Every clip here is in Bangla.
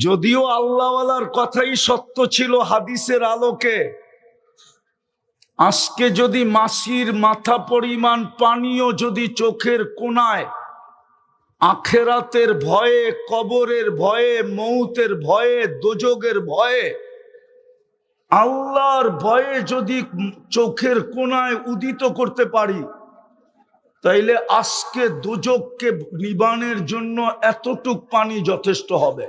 যদিও আল্লাহওয়ালার কথাই সত্য ছিল হাদিসের আলোকে, আজকে যদি মাসির মাথা পরিমাণ পানিও যদি চোখের কোণায় আখেরাতের ভয়ে, কবরের ভয়ে, মৌতের ভয়ে, দোজখের ভয়ে, আল্লাহর ভয়ে যদি চোখের কোণায় উদিত করতে পারি, তাইলে আজকে দোজখকে নিবানের জন্য এতটুক পানি যথেষ্ট হবে।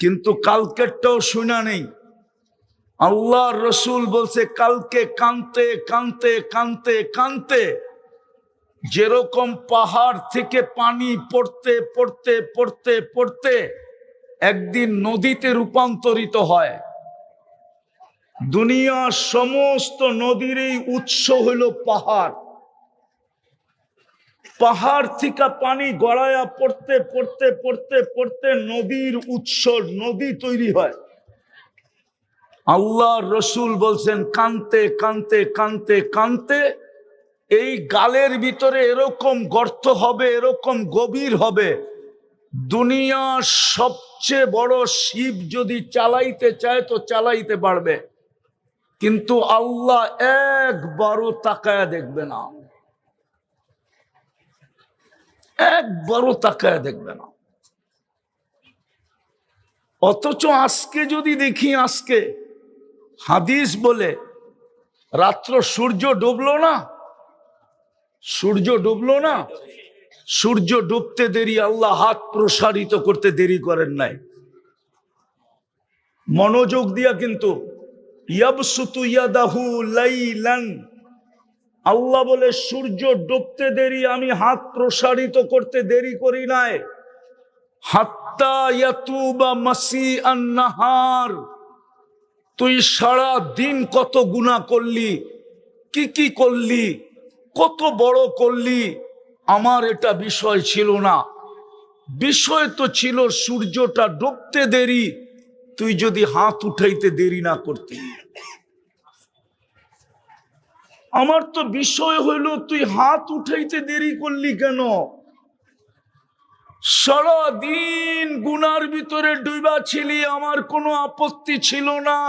কিন্তু কালকেরটাও শোনা নেই। আল্লাহর রসুল বলছে কালকে কানতে কানতে কানতে কানতে যেরকম পাহাড় থেকে পানি পড়তে পড়তে পড়তে পড়তে একদিন নদীতে রূপান্তরিত হয়। দুনিয়ার সমস্ত নদীর এই উৎস হইল পাহাড়। পাহাড় থেকে পানি গড়ায়া পড়তে পড়তে পড়তে পড়তে নদীর উৎস, নদী তৈরি হয়। আল্লাহর রসুল বলছেন কানতে কানতে কানতে কানতে এই গালের ভিতরে এরকম গর্ত হবে, এরকম গভীর হবে, দুনিয়ার সবচেয়ে বড় শিপ যদি চালাইতে চায় তো চালাইতে পারবে, কিন্তু আল্লাহ একবারও তাকায়া দেখবে না, একবারও তাকায়া দেখবে না। অথচ আজকে যদি দেখি, আজকে হাদিস বলে রাত্র সূর্য ডুবলো না, সূর্য ডুবলো না, সূর্য ডুবতে দেরি আল্লাহ হাত প্রসারিত করতে দেরি করেন নাই। মনোযোগ দিয়া কিন্তু ইয়াবসুতু ইয়াদাহু লাইলান, আল্লাহ বলে সূর্য ডুবতে দেরি আমি হাত প্রসারিত করতে দেরি করি নাই। হাত্তা ইয়াতুবা মাসিআন নাহার, তুই সারা দিন কত গুনাহ করলি, কি কি করলি, কত বড় করলি, আমার এটা বিষয় ছিল না। বিষয় তো ছিল সূর্যটা ডুবতে দেরি, তুই যদি হাত উঠাইতে দেরি না করতি। আমার তো বিষয় হইল তুই হাত উঠাইতে দেরি করলি কেন? সারাদিন গুনার ভিতরে ডুবা ছিলি, আমার কোনো আপত্তি ছিল না।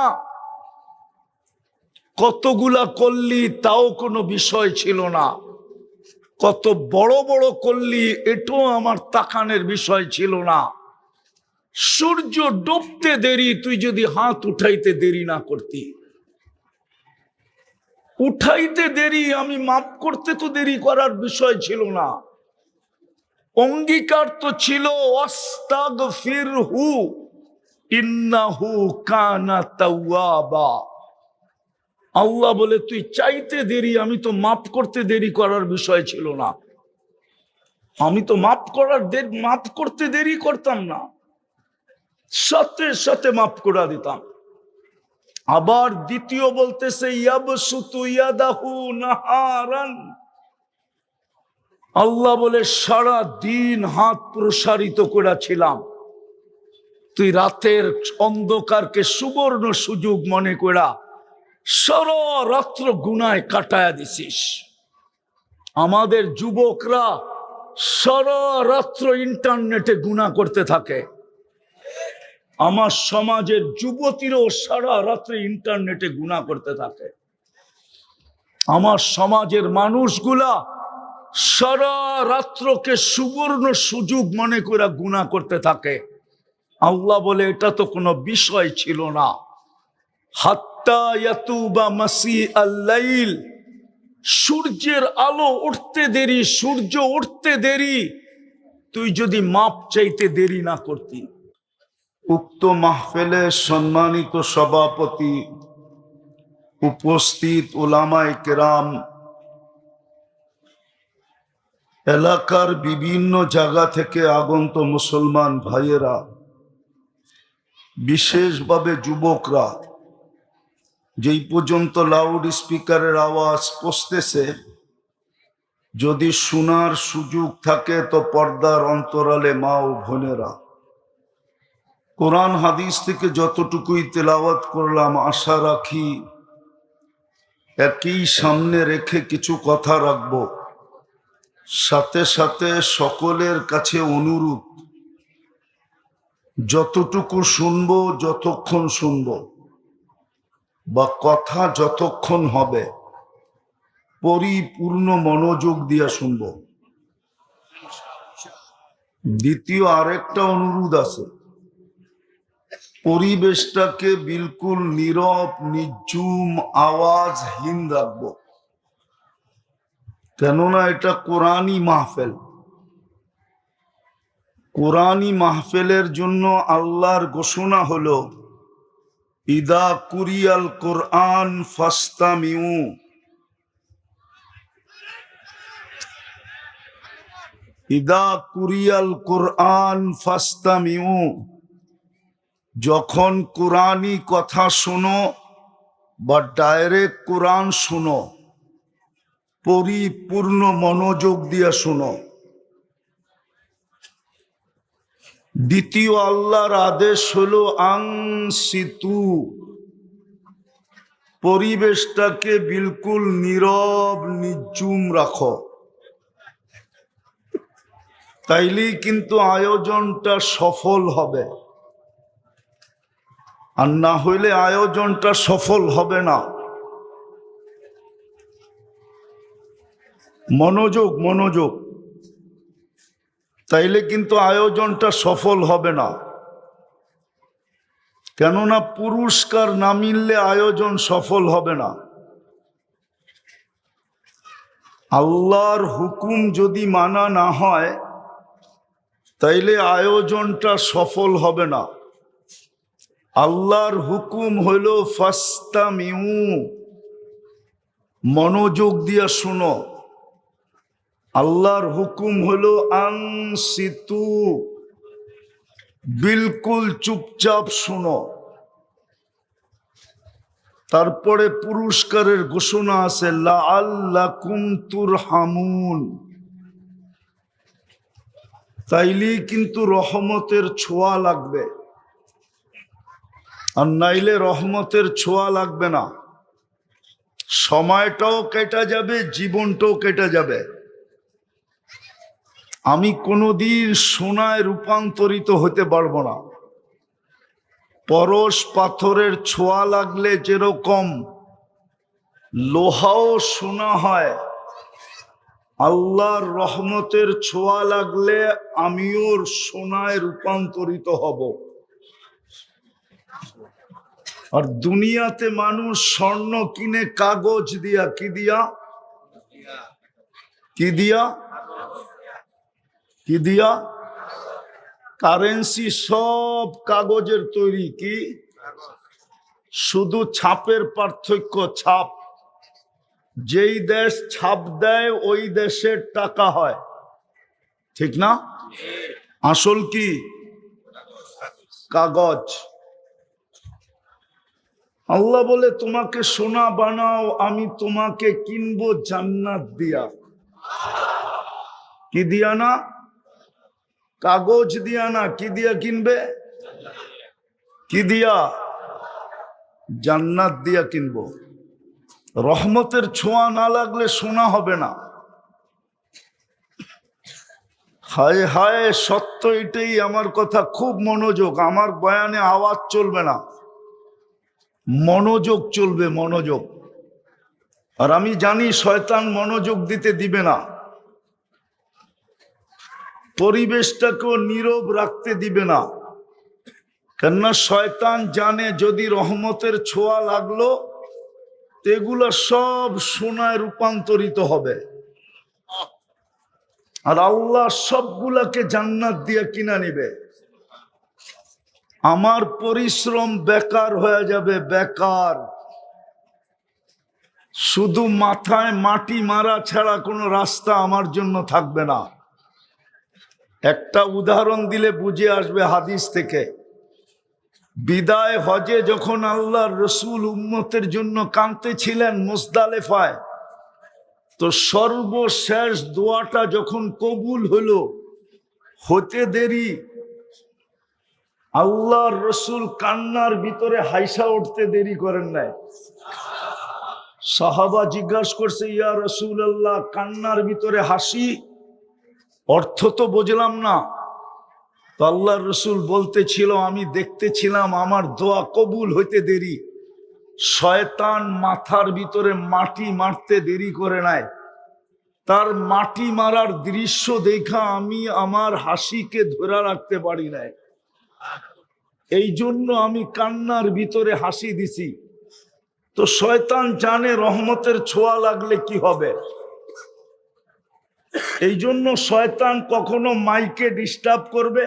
কতগুলা করলি তাও কোনো বিষয় ছিল না, কত বড় বড় করলি এটাও আমার তাকানের বিষয় ছিল না। সূর্য ডুবতে দেরি, তুই যদি হাত উঠাইতে দেরি না করতি, উঠাইতে দেরি আমি মাফ করতে তো দেরি করার বিষয় ছিল না। অঙ্গীকার তো ছিল ওয়াস্তাগফিরহু ইন্নাহু কানা তাওয়াবা। আল্লাহ বলে তুই চাইতে দেরি, আমি তো মাফ করতে দেরি করার বিষয় ছিল না। আমি তো মাফ করতে দেরি করতাম না, সাথে সাথে মাফ করে দিতাম। আবার দ্বিতীয় বলতেছে ইয়াবসুতু ইয়াদাহু নাহারান, আল্লাহ বলে সারা দিন হাত প্রসারিত করেছিলাম, তুই রাতের অন্ধকারকে সুবর্ণ সুযোগ মনে করা সারা রাত্র গুনায় কাটায়া দিছিস। আমাদের যুবকরা সারা রাত্র ইন্টারনেটে গুনাহ করতে থাকে, আমার সমাজের যুবতীরাও সারা রাত্রে ইন্টারনেটে গুনাহ করতে থাকে। আমার সমাজের মানুষগুলা সারা রাত্রকে সুবর্ণ সুযোগ মনে করে গুনাহ করতে থাকে। আল্লাহ বলে এটা তো কোনো বিষয় ছিল না। হাত্তা ইয়াতুবা মাসিআল লাইল, সূর্যের আলো উঠতে দেরি, সূর্য উঠতে দেরি, তুই যদি মাপ চাইতে দেরি না করতি। উক্ত মাহফিলে সম্মানিত সভাপতি, উপস্থিত উলামায়ে কেরাম, এলাকার বিভিন্ন জায়গা থেকে আগন্ত মুসলমান ভাইয়েরা, বিশেষভাবে যুবকরা, যেই পর্যন্ত লাউড স্পিকারের আওয়াজ পৌঁছতেছে, যদি শোনার সুযোগ থাকে তো পর্দার অন্তরালে মা ও বোনেরা, কোরআন হাদিস থেকে যতটুকুই তেলাওয়াত করলাম, আশা রাখি একই সামনে রেখে কিছু কথা রাখবো। সাথে সাথে সকলের কাছে অনুরোধ, যতটুকু শুনবো, যতক্ষণ শুনবো বা কথা যতক্ষণ হবে পরিপূর্ণ মনোযোগ দিয়ে শুনবো। দ্বিতীয় আরেকটা অনুরোধ আছে, পরিবেশটাকে বিলকুল নীরব, নিঝুম, আওয়াজহীন রাখবো, কেননা এটা কোরআনী মাহফিল। কোরআনী মাহফিলের জন্য আল্লাহর ঘোষণা হলো, ইদা কুরিয়াল কোরআন ফাস্তামিউ। ইদা কুরিয়াল কোরআন ফাস্তামিউ, যখন কোরআনী কথা শোনো বা ডাইরেক্ট কোরআন শোনো, পরিপূর্ণ মনোযোগ দিয়ে শোনো। দ্বিতীয় আল্লাহর আদেশ হলো আনসিতু, পরিবেশটাকে বিলকুল নীরব নিঝুম রাখো। তাইলেই কিন্তু আয়োজনটা সফল হবে, আর না হইলে আয়োজনটা সফল হবে না। মনোযোগ, মনোযোগ, তাইলে কিন্তু আয়োজনটা সফল হবে না। কেননা পুরস্কার না মিললে আয়োজন সফল হবে না। আল্লাহর হুকুম যদি মানা না হয় তাইলে আয়োজনটা সফল হবে না। আল্লাহর হুকুম হইল ফাস্তামিউ, মনোযোগ দিয়া শুনো। আল্লাহর হুকুম হলো আনসিতু, বিলকুল চুপচাপ শুনো। তারপরে পুরস্কারের ঘোষণা আছে, লাআল্লাকুম তুরহামুন, তাইলেই কিন্তু রহমতের ছোঁয়া লাগবে, আর নাইলে রহমতের ছোঁয়া লাগবে না। সময়টাও কেটে যাবে, জীবনটাও কেটে যাবে। আমি কোনোদিন সোনায় রূপান্তরিত হতে পারবো না। পরশ পাথরের ছোঁয়া লাগলে যেরকম লোহাও সোনা হয়, আল্লাহর রহমতের ছোঁয়া লাগলে আমিও সোনায় রূপান্তরিত হব। আর দুনিয়াতে মানুষ স্বর্ণ কিনে কাগজ দিয়া, কি দিয়া, কি দিয়া, কি দিয়া, কারেন্সি সব কাগজের তৈরি। কি শুধু ছাপের পার্থক্য, ছাপ। যেই দেশ ছাপ দেয় ওই দেশের টাকা হয়, ঠিক না? আসল কি? কাগজ। আল্লাহ বলে, তোমাকে সোনা বানাও, আমি তোমাকে কিনবো জান্নাত দিয়া। কি দিয়া না? কাগজ দিয়া না। কি দিয়া কিনবে? কি দিয়া? জান্নাত দিয়া কিনবো। রহমতের ছোঁয়া না লাগলে সোনা হবে না। হায় হায়, সত্য এটাই। আমার কথা খুব মনোযোগ, আমার বয়ানে আওয়াজ চলবে না, মনোযোগ চলবে, মনোযোগ। আর আমি জানি শয়তান মনোযোগ দিতে দিবে না, পরিবেশটাকেও নীরব রাখতে দিবে না। কেননা শয়তান জানে যদি রহমতের ছোঁয়া লাগলো এগুলো সব সোনায় রূপান্তরিত হবে, আর আল্লাহ সবগুলাকে জান্নাত দিয়ে কিনা নিবে। আমার পরিশ্রম বেকার হয়ে যাবে, বেকার। শুধু মাথায় মাটি মারা ছাড়া কোনো রাস্তা আমার জন্য থাকবে না। একটা উদাহরণ দিলে বুঝে আসবে হাদিস থেকে। বিদায় হজে যখন আল্লাহর রসুল উম্মতের জন্য কাঁদতেছিলেন মুজদালেফায়, তো সর্বশেষ দোয়াটা যখন কবুল হলো, হতে দেরি আল্লাহর রসুল কান্নার ভিতরে হাইসা উঠতে দেরি করেন নাই। সাহাবা জিজ্ঞাসা করছে, ইয়া রাসূলুল্লাহ, কান্নার ভিতরে হাসি, অর্থ তো বুঝলাম না। তো আল্লাহ রসুল বলতেছিল, আমি দেখতেছিলাম আমার দোয়া কবুল হইতে দেরি, শয়তান মাথার ভিতরে মাটি মারতে দেরি করে নাই। তার মাটি মারার দৃশ্য দেখা আমি আমার হাসিকে ধরে রাখতে পারি নাই, এই জন্য আমি কান্নার ভিতরে হাসি দিছি। তো শয়তান জানে রহমতের ছোঁয়া লাগলে কি হবে, এই জন্য শয়তান কখনো মাইকে ডিস্টার্ব করবে,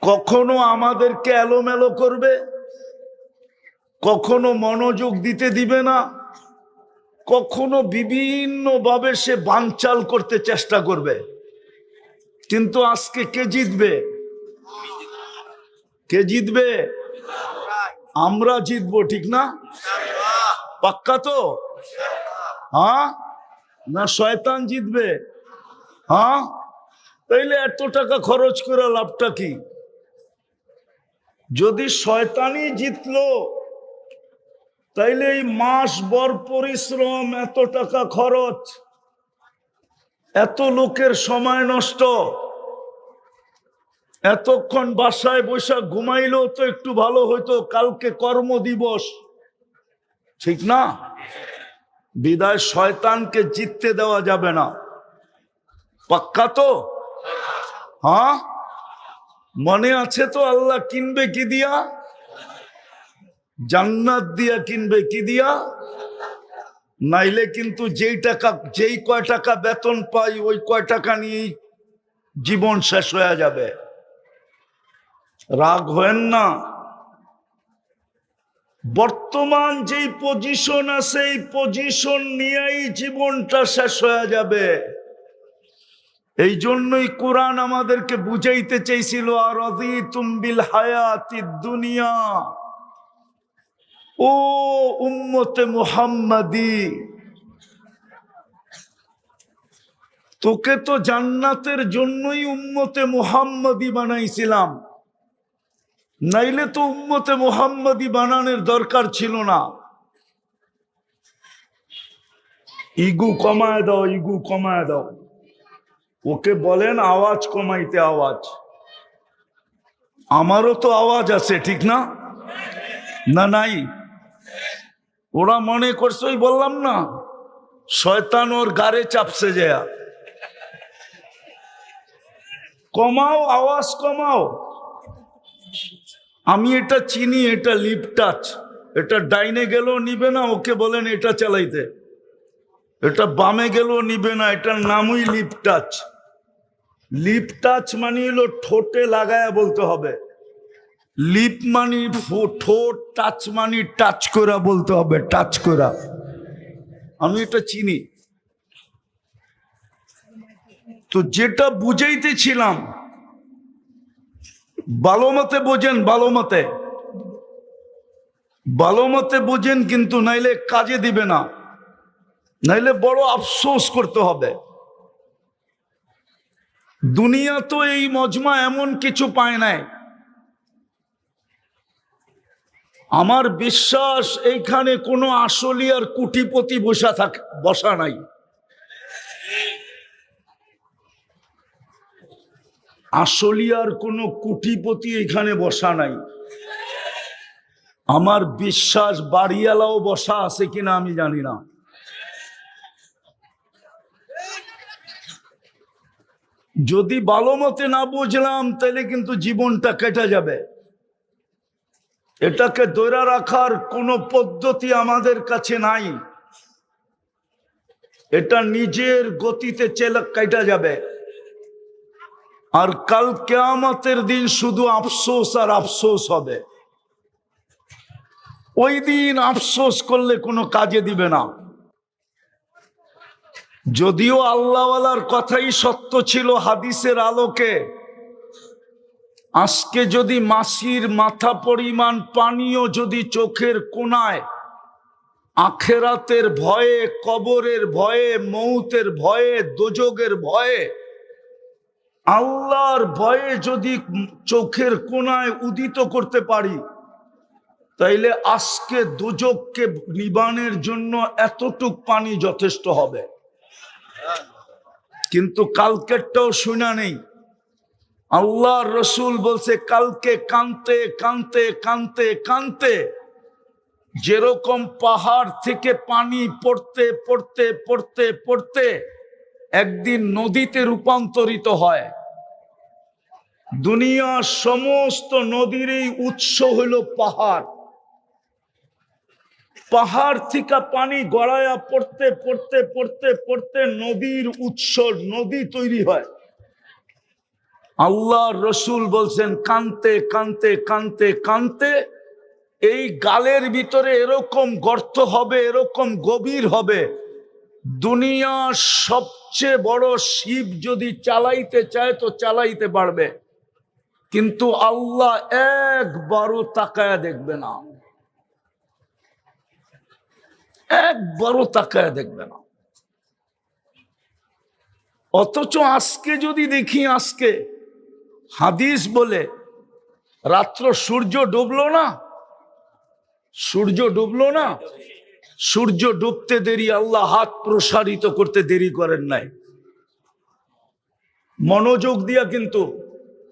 কখনো আমাদেরকে এলোমেলো করবে, কখনো মনোযোগ দিতে দিবে না, কখনো বিভিন্ন ভাবে সে বানচাল করতে চেষ্টা করবে। কিন্তু আজকে কে জিতবে? কে জিতবে? আমরা জিতবো, ঠিক না? পাক্কা তো? হ্যাঁ না শয়তান জিতবে? হ্যাঁ, তাইলে এত টাকা খরচ করে লাভটা কি? যদি শয়তানই জিতলো তাইলে এই মাস ভর পরিশ্রম, এত টাকা খরচ, এত লোকের সময় নষ্ট, এতক্ষণ বাসায় বসে ঘুমাইলেও তো একটু ভালো হইতো, কালকে কর্মদিবস, ঠিক না? বিদায় শয়তানকে জিততে দেওয়া যাবে না, পাক্কা তো? হ্যাঁ, মনে আছে তো? আল্লাহ কিনবে কি দিয়া? জান্নাত দিয়া কিনবে, কি দিয়া? নাইলে কিন্তু যেই কয় টাকা বেতন পাই ওই কয় টাকা নিয়ে জীবন শেষ হয়ে যাবে। রাগ হয়েন না, বর্তমান যেই পজিশন আছে এই পজিশন নিয়েই জীবনটা শেষ হয়ে যাবে। এই জন্যই কোরআন আমাদেরকে বুঝাইতে চাইছিল, আরাযীতুম বিল হায়াতিদ দুনিয়া, ও উম্মতে মুহাম্মাদি, তোকে তো জান্নাতের জন্যই উম্মতে মুহাম্মাদি বানাইছিলাম, নাইলে তো উম্মতে মুহাম্মাদি বানানোর দরকার ছিল না। ইগু কমায় দাও, ইগু কমায় দাও। ওকে বলেন আওয়াজ কমাইতে। আওয়াজ, আমারও তো আওয়াজ আছে, ঠিক না? না নাই? ওরা মনে করছে, ওই বললাম না, শয়তান ওর গাড়ে চাপছে যায়। কমাও, আওয়াজ কমাও। আমি এটা চিনি, এটা লিপ টাচ, এটা ডাইনে গেলেও নিবে না, ওকে বলেন এটা চালাইতে। এটা বামে গেলেও নিবে না, এটার নামই লিপ টাচ। লিপ টাচ মানে হলো ঠোঁটে লাগায়া বলতে হবে, লিপ মানি ঠোঁট, টাচ মানি টাচ করা বলতে হবে, টাচ করা। আমি এটা চিনি। তো যেটা বুঝাইতেছিলাম, ভালো মতে বোঝেন, ভালো মতে, ভালো মতে বোঝেন, কিন্তু নাইলে কাজে দিবে না, নাইলে বড় আফসোস করতে হবে। দুনিয়া তো এই মজমা এমন কিছু পায় নাই। আমার বিশ্বাস এইখানে কোনো আসলি আর কোটিপতি বসা নাই। আসলি আর কোনো কোটিপতি এখানে বসা নাই। আমার বিশ্বাস বাড়িওয়ালাও বসা আছে কিনা আমি জানি না। যদি ভালো মতে না বুঝলাম তাহলে কিন্তু জীবনটা কেটে যাবে। এটাকে ধরে রাখার কোনো পদ্ধতি আমাদের কাছে নাই, এটা নিজের গতিতে কেটে যাবে। আর কাল কিয়ামতের দিন শুধু আফসোস আর আফসোস হবে। ওই দিন আফসোস করলে কোনো কাজে দিবে না। যদিও আল্লাহওয়ালার কথাই সত্য ছিল হাদিসের আলোকে, আজকে যদি মাসির মাথা পরিমাণ পানিও যদি চোখের কোণায় আখেরাতের ভয়ে, কবরের ভয়ে, মৌতের ভয়ে, দোজখের ভয়ে, আল্লাহর ভয়ে যদি চোখের কোণায় উদিত করতে পারি, তাইলে আজকে দোজখকে নিবানের জন্য এতটুক পানি যথেষ্ট হবে। কিন্তু কালকেরটাও শোনা নেই, আল্লাহ রসুল বলছে কালকে কানতে কানতে কানতে কানতে যেরকম পাহাড় থেকে পানি পড়তে পড়তে পড়তে পড়তে একদিন নদীতে রূপান্তরিত হয়। দুনিয়ার সমস্ত নদীর এই উৎস হলো পাহাড়। পাহাড় থেকে পানি গড়ায়া পড়তে পড়তে পড়তে পড়তে নদীর উৎস নদী তৈরি হয়। আল্লাহ রসুল বলছেন কানতে কানতে কানতে কানতে এই গালের ভিতরে এরকম গর্ত হবে, এরকম গভীর হবে, দুনিয়ার সবচেয়ে বড় শিপ যদি চালাইতে চায় তো চালাইতে পারবে, কিন্তু আল্লাহ একবারও তাকায়া দেখবে না, একবারও তাকায়া দেখবে না। অথচ আজকে যদি দেখি, আজকে হাদিস বলে রাত্র সূর্য ডুবলো না, সূর্য ডুবলো না, সূর্য ডুবতে দেরি আল্লাহ হাত প্রসারিত করতে দেরি করেন নাই। মনোযোগ দিয়া কিন্তু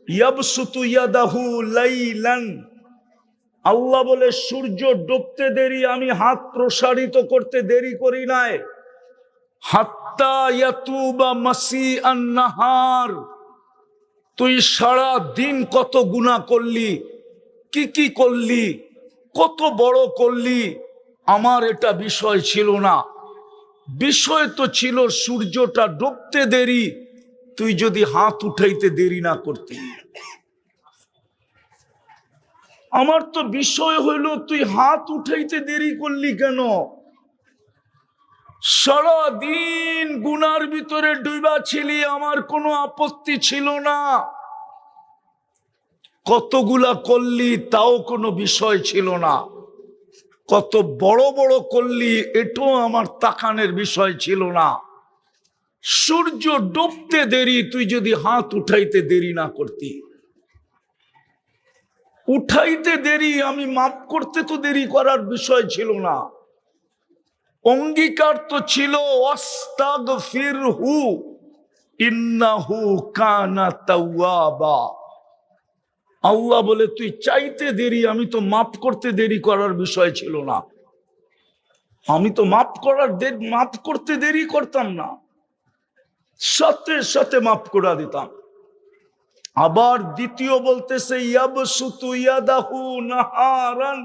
ইয়াবসুতু ইয়াদাহু লাইলান, আল্লাহ বলে সূর্য ডুবতে দেরি আমি হাত প্রসারিত করতে দেরি করি নাই। হাত্তা ইয়াতুবা মাসিআন নাহার, তুই সারা দিন কত গুনাহ করলি, কি কি করলি, কত বড় করলি, আমার এটা বিষয় ছিল না। বিষয় তো ছিল সূর্যটা ডুবতে দেরি, তুই যদি হাত উঠাইতে দেরি না করতি। আমার তো বিষয় হইল তুই হাত উঠাইতে দেরি করলি কেন? সারাদিন গুনার ভিতরে ডুবা ছিলি, আমার কোনো আপত্তি ছিল না। কতগুলা করলি তাও কোনো বিষয় ছিল না, কত বড় বড় করলি এটাও আমার তাকানের বিষয় ছিল না। সূর্য ডুবতে দেরি, তুই যদি হাত উঠাইতে দেরি না করতি। উঠাইতে দেরি আমি মাফ করতে তো দেরি করার বিষয় ছিল না। অঙ্গীকার তো ছিল ওয়াস্তাগফিরহু ইন্নাহু কানা তাওয়াবা। আল্লাহ বলে তুই চাইতে দেরি, আমি তো মাফ করতে দেরি করার বিষয় ছিল না। আমি তো মাফ করতে দেরি করতাম না, সাথে সাথে মাফ করে দিতাম। আবার দ্বিতীয় বলতেছে ইয়াবসুতু ইয়াদাহু নাহারান,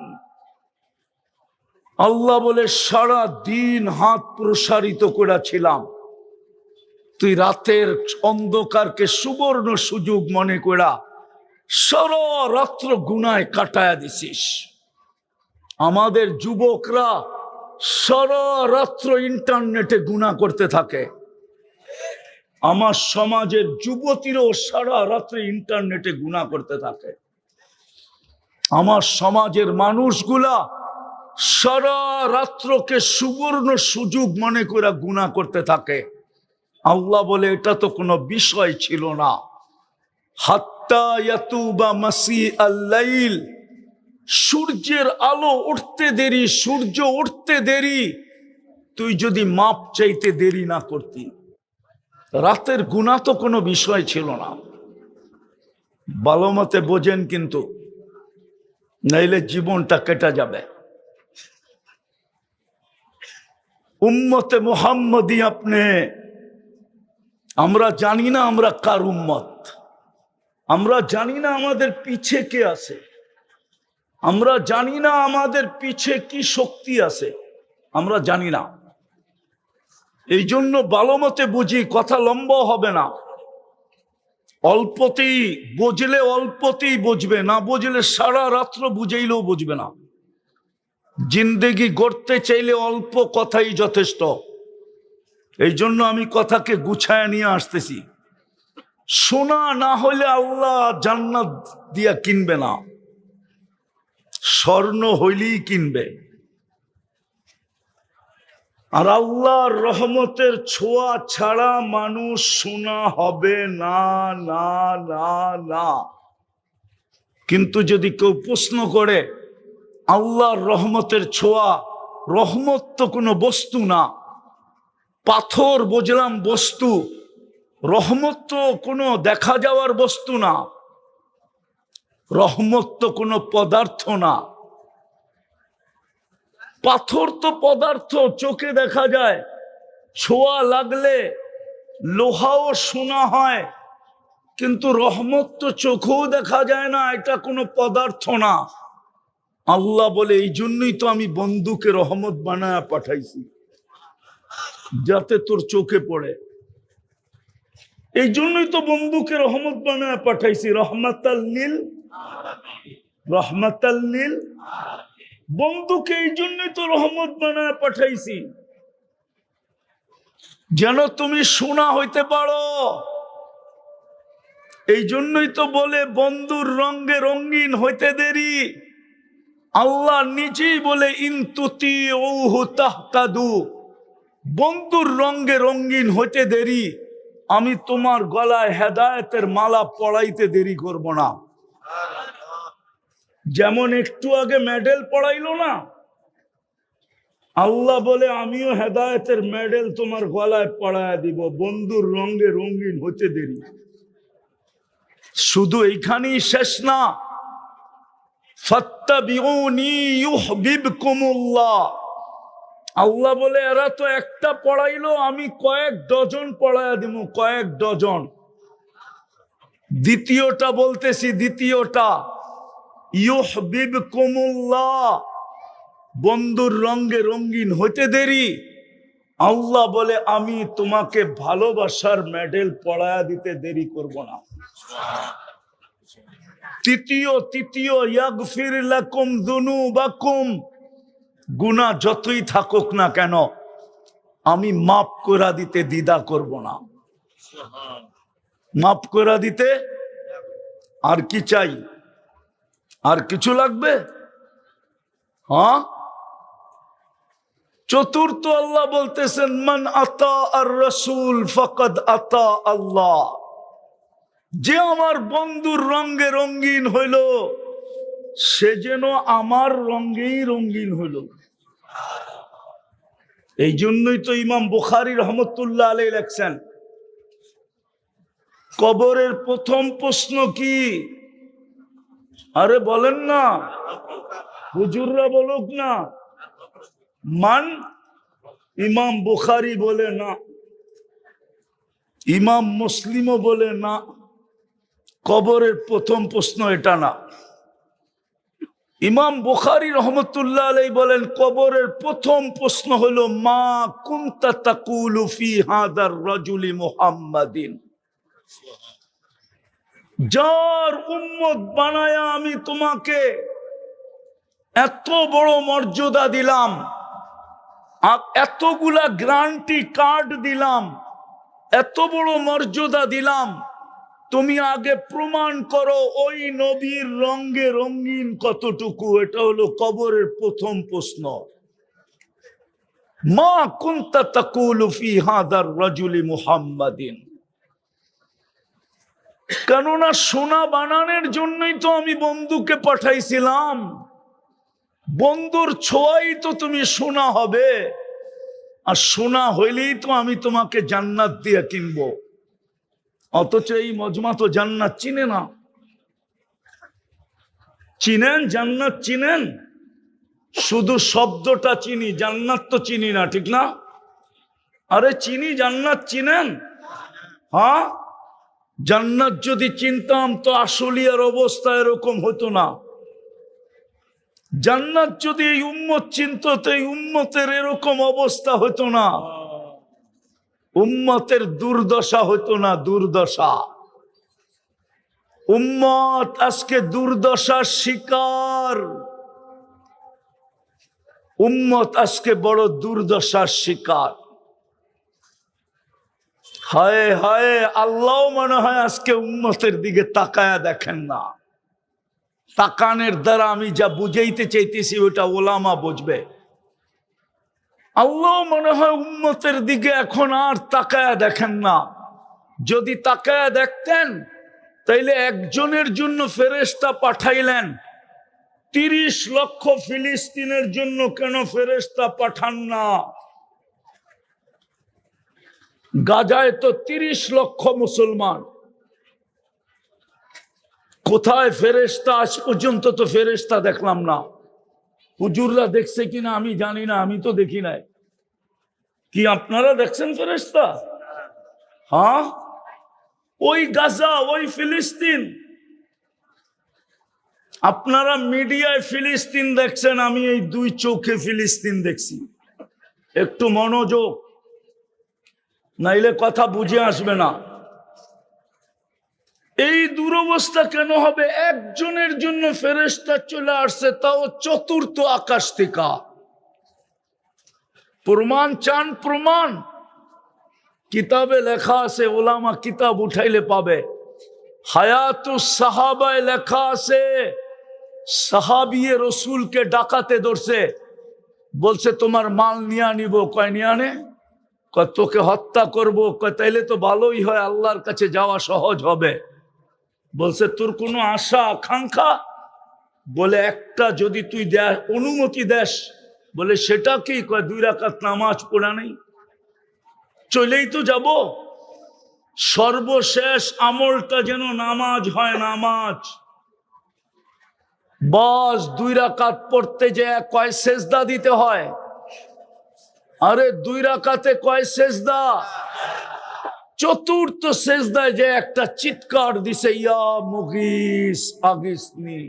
আল্লাহ বলে সারা দিন হাত প্রসারিত করেছিলাম, তুই রাতের অন্ধকারকে সুবর্ণ সুযোগ মনে করা সারা রাত্র গুনায় কাটায়া দিছিস। আমাদের যুবকরা সারা রাত্র ইন্টারনেটে গুনাহ করতে থাকে, আমার সমাজের যুবতীরাও সারা রাত্রে ইন্টারনেটে গুনাহ করতে থাকে। আমার সমাজের মানুষগুলা সারা রাত্রকে সুবর্ণ সুযোগ মনে করে গুনাহ করতে থাকে। আল্লাহ বলে এটা তো কোনো বিষয় ছিল না। হাত্তা ইয়াতুবা মাসিআল লাইল, সূর্যের আলো উঠতে দেরি, সূর্য উঠতে দেরি, তুই যদি মাপ চাইতে দেরি না করতি, রাতের গুনাহ তো কোনো বিষয় ছিল না। ভালো মতে বোঝেন কিন্তু, নাইলে জীবনটা কেটে যাবে। উম্মতে মুহাম্মদী আপনি, আমরা জানি না আমরা কার উম্মত, আমরা জানি না আমাদের পিছে কে আছে, আমরা জানি না আমাদের পিছে কি শক্তি আছে, আমরা জানি না। এই জন্য ভালো মতে বুঝি, কথা লম্বা হবে না। অল্পতেই বুঝলে অল্পতেই বুঝবে, না বুঝলে সারা রাত্র বুঝাইলেও বুঝবে না। জিন্দেগি গড়তে চাইলে অল্প কথাই যথেষ্ট। এই জন্য আমি কথাকে গুছায় নিয়ে আসতেছি। সোনা না হলে আল্লাহ জান্নাত দিয়া কিনবে না, স্বর্ণ হইলেই কিনবে। আর আল্লাহর রহমতের ছোঁয়া ছাড়া মানুষ সোনা হবে না, না না না। কিন্তু যদি কেউ প্রশ্ন করে আল্লাহর রহমতের ছোঁয়া, রহমত তো কোনো বস্তু না, পাথর বুঝলাম বস্তু, রহমত তো কোনো দেখা যাওয়ার বস্তু না, রহমত তো কোনো পদার্থ না। পাথর তো পদার্থ, চোখে দেখা যায়, ছোঁয়া লাগলে লোহাও শোনা হয়, কিন্তু রহমত তো চোখেও দেখা যায় না, এটা কোনো পদার্থ না। আল্লাহ বলে এই জন্যই তো আমি বন্ধুকে রহমত বানায় পাঠাইছি, যাতে তোর চোখে পড়ে। এই জন্যই তো বন্ধুকে রহমত বানায় পাঠাইছি, রহমাতাল লিল, রহমাতাল লিল। বন্ধুকে এই জন্যই তো রহমত বানায় পাঠাইছি, যেন তুমি শোনা হইতে পারো। এই জন্যই তো বলে বন্ধুর রঙে রঙিন হইতে দেরি। আল্লাহ নিজেই বলে ইনতুতিউহু তাহতাদু, বন্ধুর রঙে রঙিন হইতে দেরি, আমি তোমার গলায় হেদায়েতের মালা পড়াইতে দেরি করব না। যেমন একটু আগে মেডেল পড়াইলো না, আল্লাহ বলে আমিও হেদায়েতের মেডেল তোমার গলায় পড়ায় দিব, বন্ধুর রঙে রঙিন হতে দেরি। শুধু এইখানেই শেষ না, ফাত্তাবিউনি ইউহিব্বুকুমুল্লাহ। আল্লাহ বলে এরা তো একটা পড়াইলো, আমি কয়েক ডজন পড়ায় দিব, কয়েক ডজন। দ্বিতীয়টা বলতেছি, দ্বিতীয়টা ইউহিব্বুকুমুল্লাহ, বন্ধুর রঙে রঙিন হতে দেরি। আল্লাহ বলে আমি তোমাকে ভালোবাসার মেডেল পড়ায়া দিতে দেরি করব না। তৃতীয় ইয়াগফির লাকুম যুনুবাকুম, গুনাহ যতই থাকুক না কেন আমি মাফ করে দিতে দ্বিধা করব না। মাফ করে দিতে আর কি চাই? আর কিছু লাগবে? হ্যাঁ। চতুর্থ আল্লাহ বলতেছেন মান আতা আর রাসূল ফাকাদ আতা আল্লাহ, যে আমার বন্ধুর রঙে রঙিন হইল সে যেন আমার রঙেই রঙিন হইল। এই জন্যই তো ইমাম বুখারী রহমতুল্লাহ আলাইহি লেখছেন, কবরের প্রথম প্রশ্ন কি? আরে বলেন না, হুজুররা বলুক না। মান? ইমাম বুখারী বলে না, ইমাম মুসলিমও বলে না, কবরের প্রথম প্রশ্ন এটা না। ইমাম বুখারী রহমতুল্লাহ আলাইহি বলেন কবরের প্রথম প্রশ্ন হলো মা কুনতা তাকুলু ফি হাদার রাজুলি মুহাম্মাদিন, যার উম্মত বানায়া আমি তোমাকে এত বড় মর্যাদা দিলাম, এতগুলা গ্যারান্টি কার্ড দিলাম, এত বড় মর্যাদা দিলাম, তুমি আগে প্রমাণ করো ওই নবীর রঙে রঙিন কতটুকু। এটা হলো কবরের প্রথম প্রশ্ন। মা কুনতা তাকুলু ফি হাদার রাজুলি মুহাম্মাদিন, কেননা সোনা বানানোর জন্যই তো আমি বন্ধুকে পাঠাইছিলাম, বন্ধুর ছোঁয়াই তো তুমি সোনা হবে, আর সোনা হইলেই তো আমি তোমাকে জান্নাত দিয়ে কিনবো। অথচ এই মজমা তো জান্নাত চিনে না। চিনেন জান্নাত? চিনেন? শুধু শব্দটা চিনি, জান্নাত তো চিনি না, ঠিক না? আরে চিনি, জান্নাত চিনেন? হ্যাঁ, জান্নাত যদি চিনতাম তো আশুলিয়ার অবস্থা এরকম হতো না। জান্নাত যদি এই উম্মত চিনত তো এই উম্মতের এরকম অবস্থা হতো না, উম্মতের দুর্দশা হতো না, দুর্দশা। উম্মত আজকে দুর্দশার শিকার, উম্মত আজকে বড় দুর্দশার শিকার। হায় হায়, আল্লাহ মনে হয় আজকে উম্মতের দিকে তাকায়া দেখেন না। তাকানের দ্বারা আমি যা বুঝাইতে চাইতেছি ওটা ওলামা বুঝবে। আল্লাহ মনে হয় উম্মতের দিকে এখন আর তাকায়া দেখেন না। যদি তাকায়া দেখতেন তাইলে একজনের জন্য ফেরেশতা পাঠাইলেন, 30 লক্ষ ফিলিস্তিনের জন্য কেন ফেরেশতা পাঠান না? গাজায় তো 30 লক্ষ মুসলমান। কোথায় ফেরেশতা? আজ পর্যন্ত তো ফেরেশতা দেখলাম না। হুজুররা দেখছে কিনা আমি জানি না, আমি তো দেখি নাই। কি আপনারা দেখছেন ফেরেশতা? হ্যাঁ, ওই গাজা, ওই ফিলিস্তিন। আপনারা মিডিয়ায় ফিলিস্তিন দেখছেন, আমি এই 2 চোখে ফিলিস্তিন দেখছি। একটু মনোযোগ, নাইলে কথা বুঝে আসবে না। এই দুরবস্থা কেন হবে? একজনের জন্য ফেরেশতা চলে আসছে, তাও 4th আকাশ থেকে। প্রমাণ চান? প্রমাণ কিতাবে লেখা আছে, ওলামা কিতাব উঠাইলে পাবে। হায়াতুস সাহাবায় লেখা আছে, সাহাবিয়ে রসুলকে ডাকাতে ধরছে, বলছে তোমার মাল নিয়ে নিব। কয় নিয়ে আনে? কয় তোকে হত্যা করবো। কয় তাইলে তো ভালোই হয়, আল্লাহর কাছে যাওয়া সহজ হবে। বলছে তোর কোনো আশা আকাঙ্ক্ষা? বলে একটা যদি তুই অনুমতি দেস। বলে সেটা কি? কয় 2 রাকাত নামাজ পড়া নেই, চলেই তো যাব। সর্বশেষ আমলটা যেন নামাজ হয়, নামাজ। বাস 2 রাকাত পড়তে যে কয় সেজদা দিতে হয়? আরে 2 রাকাতে কয় সেজদা? 4th সেজদায় যে একটা চিৎকার দিছে, ইয়া মুগিস আগিসনি।